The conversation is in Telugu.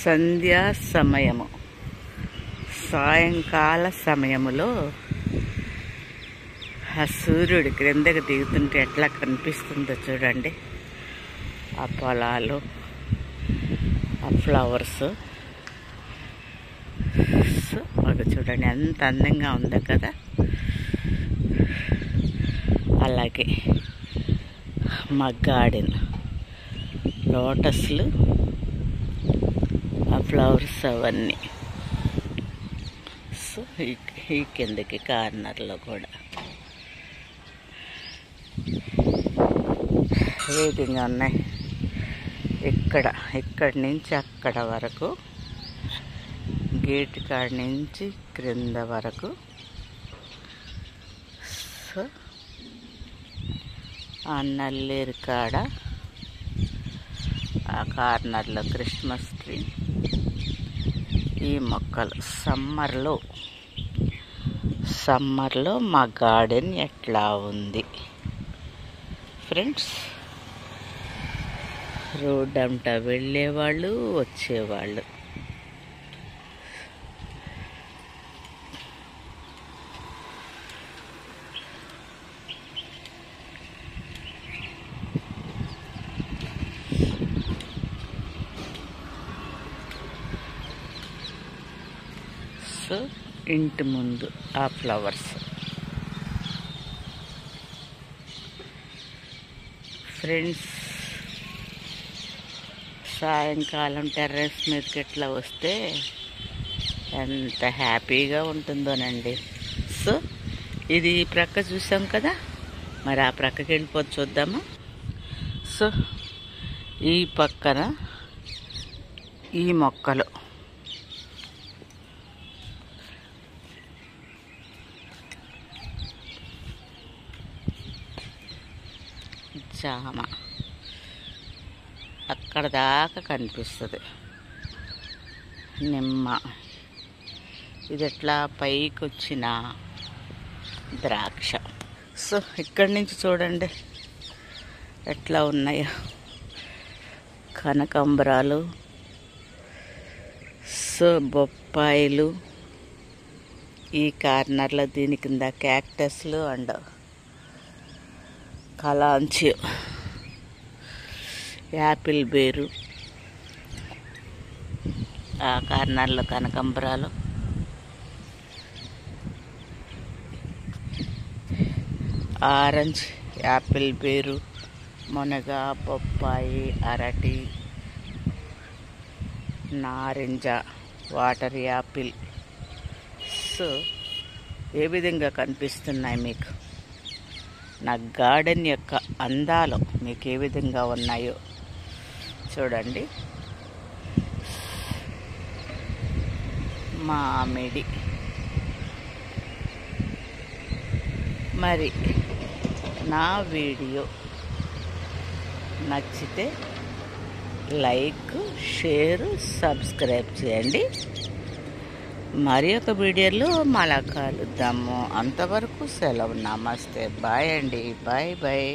సంధ్యా సమయము, సాయంకాల సమయములో ఆ సూర్యుడు క్రిందకి దిగుతుంటే ఎట్లా కనిపిస్తుందో చూడండి. ఆ పొలాలు, ఆ ఫ్లవర్స్, మాకు చూడండి ఎంత అందంగా ఉందో కదా. అలాగే మా గార్డెన్, లోటస్లు, ఆ ఫ్లవర్స్ అవన్నీ. సో ఈ కిందకి కార్నర్లో కూడా ఏ విధంగా ఉన్నాయి. ఇక్కడి నుంచి అక్కడ వరకు, గేట్ కాడ నుంచి క్రింద వరకు. సో ఆ నల్లేరు కాడ ఆ కార్నర్లో క్రిస్మస్ ట్రీ, ఈ మొక్కలు. సమ్మర్లో మా గార్డెన్ ఎట్లా ఉంది ఫ్రెండ్స్. రోడ్ అంతా వెళ్ళేవాళ్ళు, వచ్చేవాళ్ళు. సో ఇంటి ముందు ఆ ఫ్లవర్స్. ఫ్రెండ్స్, సాయంకాలం టెర్రస్ మీదకి ఎట్లా వస్తే ఎంత హ్యాపీగా ఉంటుందోనండి. సో ఇది ఈ ప్రక్క చూసాం కదా, మరి ఆ ప్రక్కకి వెళ్ళిపోతే చూద్దామా. సో ఈ పక్కన ఈ మొక్కలు, జామ అక్కడ దాకా కనిపిస్తుంది. నిమ్మ, ఇది ఎట్లా పైకి వచ్చిన ద్రాక్ష. సో ఇక్కడి నుంచి చూడండి ఎట్లా ఉన్నాయో కనకాంబరాలు, సో బొప్పాయిలు. ఈ కార్నర్లో దీని కింద క్యాక్టస్లు అండ్ కలాంచి, యాపిల్ బేరు. ఆ కార్నర్లో కనకాంబరాలు, ఆరెంజ్, యాపిల్ బేరు, మునగ, బొప్పాయి, అరటి, నారింజ, వాటర్ యాపిల్. సో ఏ విధంగా కనిపిస్తున్నాయి మీకు? నా గార్డెన్ యొక్క అందాలు మీకు ఏ విధంగా ఉన్నాయో చూడండి. మామిడి. మరి నా వీడియో నచ్చితే లైక్, షేర్, సబ్స్క్రైబ్ చేయండి. మరి ఒక వీడియోలో మళ్ళా కలుద్దాము. అంతవరకు సెలవు. నమస్తే, బాయ్ అండి, బాయ్ బాయ్.